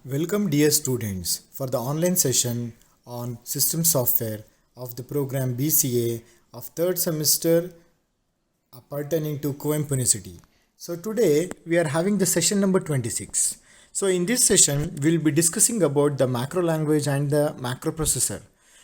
Welcome dear students for the online session on system software of the program BCA of third semester pertaining to Coimbatore University. So today we are having the session number 26. So in this session we'll be discussing about the macro language and the macro processor.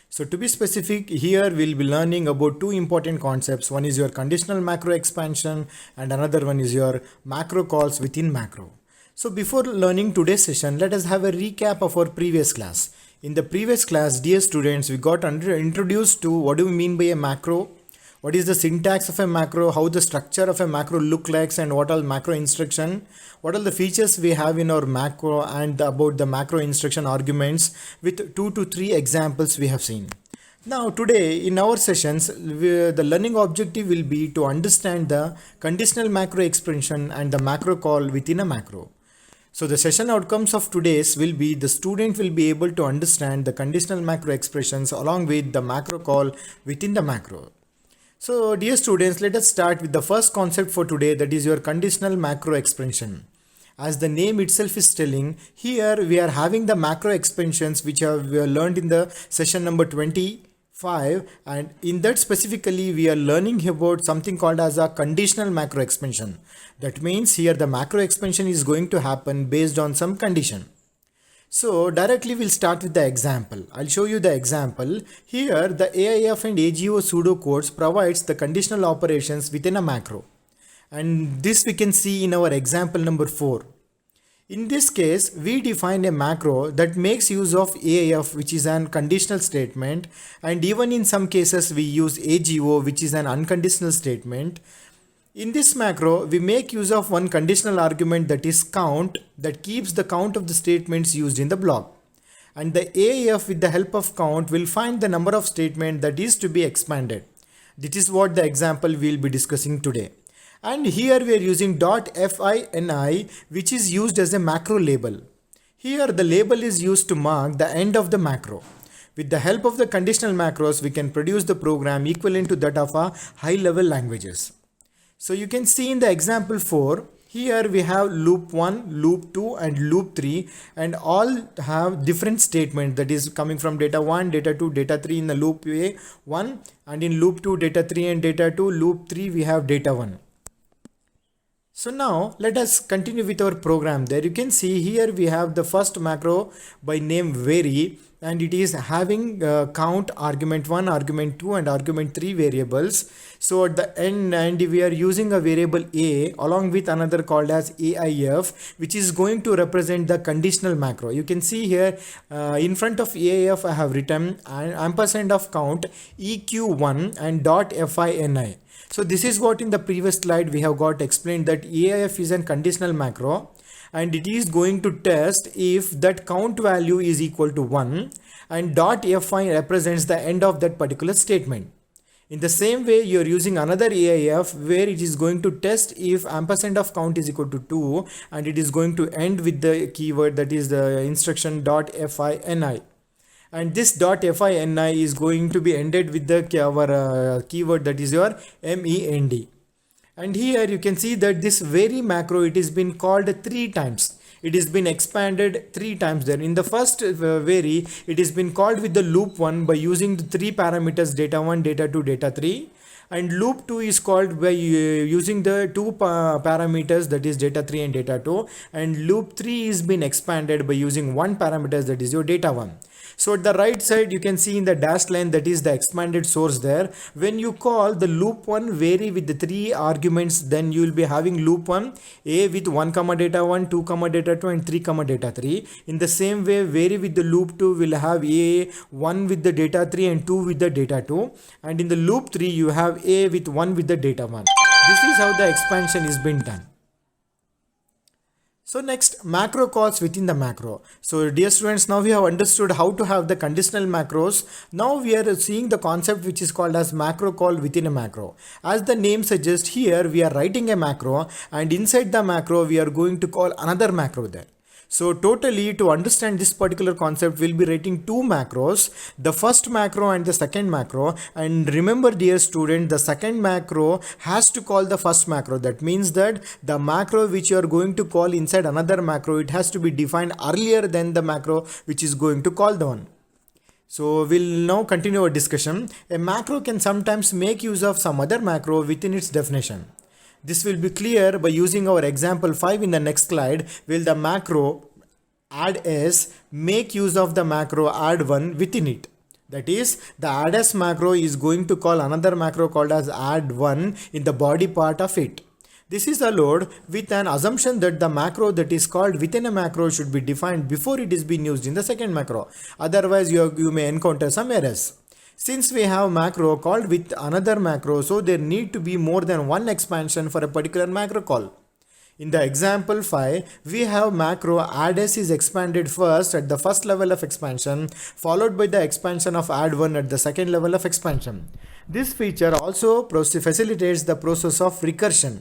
So to be specific, here we'll be learning about two important concepts. One is your conditional macro expansion and another one is your macro calls within macro. So before learning today's session, let us have a recap of our previous class. In the previous class, dear students, we got introduced to what do we mean by a macro, what is the syntax of a macro, how the structure of a macro look like, and what are macro instruction, what are the features we have in our macro, and about the macro instruction arguments with 2 to 3 examples we have seen. Now today in our sessions, the learning objective will be to understand the conditional macro expression and the macro call within a macro. So the session outcomes of today's will be the student will be able to understand the conditional macro expressions along with the macro call within the macro. So dear students, let us start with the first concept for today, that is your conditional macro expansion. As the name itself is telling, here we are having the macro expansions which we have learned in the session number 25, and in that specifically we are learning about something called as a conditional macro expansion. That means here the macro expansion is going to happen based on some condition. So directly we'll start with the example. I'll show you the example. Here the AIF and AGO pseudocodes provides the conditional operations within a macro. And this we can see in our example number 4. In this case, we define a macro that makes use of AIF, which is an conditional statement, and even in some cases we use AGO, which is an unconditional statement. In this macro, we make use of one conditional argument, that is count, that keeps the count of the statements used in the block. And the AIF with the help of count will find the number of statements that is to be expanded. This is what the example we will be discussing today. And here we are using .fini, which is used as a macro label. Here the label is used to mark the end of the macro. With the help of the conditional macros, we can produce the program equivalent to that of a high-level languages. So you can see in the example 4, here we have loop 1, loop 2 and loop 3, and all have different statements, that is coming from data 1, data 2, data 3 in the loop A1, and in loop 2 data 3 and data 2, loop 3 we have data 1. So now let us continue with our program. There you can see here we have the first macro by name vary, and it is having count argument 1, argument 2 and argument 3 variables. So at the end, and we are using a variable a along with another called as AIF, which is going to represent the conditional macro. You can see here in front of AIF I have written ampersand of count EQ1 and .fini. So this is what in the previous slide we have got explained, that AIF is a conditional macro and it is going to test if that count value is equal to 1 and .fi represents the end of that particular statement. In the same way, you are using another AIF where it is going to test if ampersand of count is equal to 2 and it is going to end with the keyword, that is the instruction .fini. And this .fini is going to be ended with the keyword, that is your MEND. And here you can see that this vary macro, it has been called 3 times. It has been expanded 3 times there. In the first vary, it has been called with the loop 1 by using the 3 parameters data 1, data 2, data 3. And loop 2 is called by using the 2 parameters, that is data 3 and data 2. And loop 3 is been expanded by using 1 parameters, that is your data 1. So at the right side, you can see in the dashed line, that is the expanded source there. When you call the loop 1 vary with the 3 arguments, then you will be having loop 1 a with 1 comma data 1, 2 comma data 2 and 3 comma data 3. In the same way, vary with the loop 2 will have a 1 with the data 3 and 2 with the data 2. And in the loop 3, you have a with 1 with the data 1. This is how the expansion is been done. So next, macro calls within the macro. So dear students, now we have understood how to have the conditional macros. Now we are seeing the concept which is called as macro call within a macro. As the name suggests, here we are writing a macro and inside the macro we are going to call another macro there. So totally, to understand this particular concept, we'll be writing two macros, the first macro and the second macro. And remember, dear student, the second macro has to call the first macro. That means that the macro which you are going to call inside another macro, it has to be defined earlier than the macro which is going to call the one. So we'll now continue our discussion. A macro can sometimes make use of some other macro within its definition. This will be clear by using our example 5 in the next slide. Will the macro add s make use of the macro add 1 within it? That is, the add s macro is going to call another macro called as add 1 in the body part of it. This is allowed with an assumption that the macro that is called within a macro should be defined before it is being used in the second macro. Otherwise, you may encounter some errors. Since we have macro called with another macro, so there need to be more than one expansion for a particular macro call. In the example 5, we have macro add s is expanded first at the first level of expansion, followed by the expansion of add 1 at the second level of expansion. This feature also facilitates the process of recursion.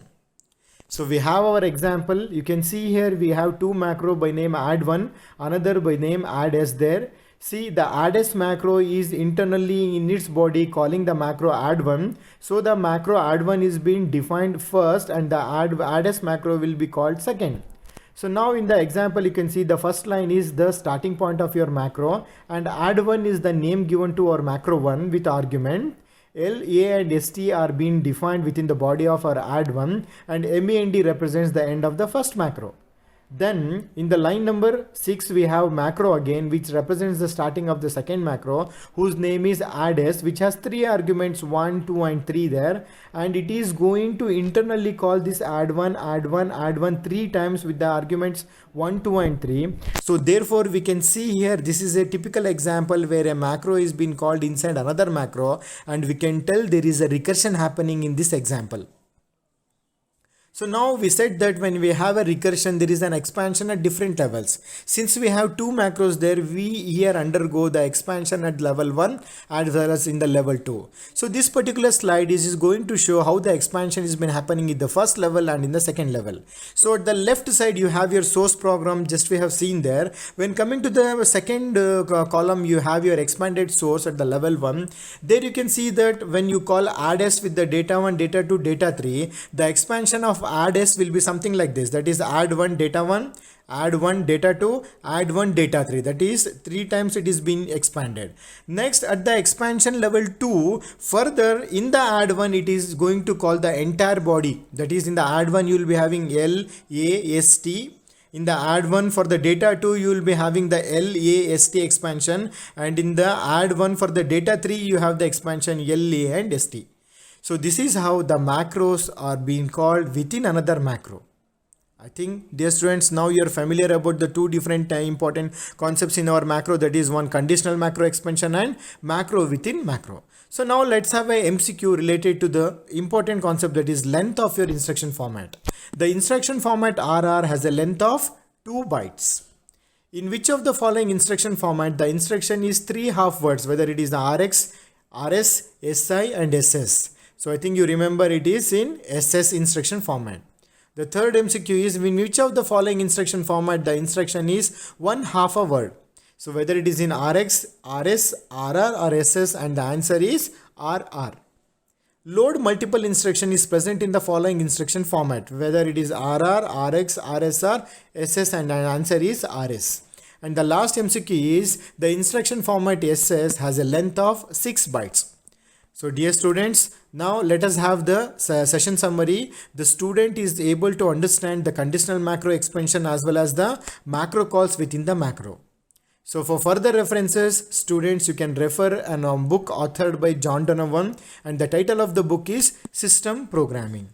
So we have our example. You can see here we have two macro by name add 1, another by name add s there. See, the add s macro is internally in its body calling the macro add 1. So the macro add 1 is being defined first and the add s macro will be called second. So now in the example you can see the first line is the starting point of your macro and add 1 is the name given to our macro 1 with argument. L, A and ST are being defined within the body of our add 1 and MEND represents the end of the first macro. Then in the line number 6 we have macro again, which represents the starting of the second macro, whose name is add s, which has three arguments 1, 2 and 3 there, and it is going to internally call this add 1, add 1, add 1 three times with the arguments 1, 2 and 3. So therefore we can see here this is a typical example where a macro is being called inside another macro, and we can tell there is a recursion happening in this example. So now we said that when we have a recursion, there is an expansion at different levels. Since we have two macros there, we here undergo the expansion at level 1 as well as in the level 2. So this particular slide is going to show how the expansion has been happening in the first level and in the second level. So at the left side you have your source program, just we have seen there. When coming to the second column, you have your expanded source at the level 1. There you can see that when you call add s with the data 1, data 2, data 3, the expansion of add s will be something like this. That is add 1 data 1, add 1 data 2, add 1 data 3. That is 3 times it is being expanded. Next, at the expansion level 2, further in the add 1 it is going to call the entire body. That is, in the add 1 you will be having L, A, S, T. In the add 1 for the data 2 you will be having the L, A, S, T expansion, and in the add 1 for the data 3 you have the expansion L, A and S, T. So this is how the macros are being called within another macro. I think, dear students, now you are familiar about the two different important concepts in our macro, that is one conditional macro expansion and macro within macro. So now let's have a MCQ related to the important concept, that is length of your instruction format. The instruction format RR has a length of 2 bytes. In which of the following instruction format the instruction is 3 half words, whether it is the RX, RS, SI and SS. So I think you remember it is in SS instruction format. The third MCQ is in which of the following instruction format the instruction is 1 half a word. So whether it is in RX, RS, RR or SS, and the answer is RR. Load multiple instruction is present in the following instruction format, whether it is RR, RX, RSR, SS, and the answer is RS. And the last MCQ is the instruction format SS has a length of 6 bytes. So dear students, now let us have the session summary. The student is able to understand the conditional macro expansion as well as the macro calls within the macro. So for further references, students, you can refer a book authored by John Donovan, and the title of the book is System Programming.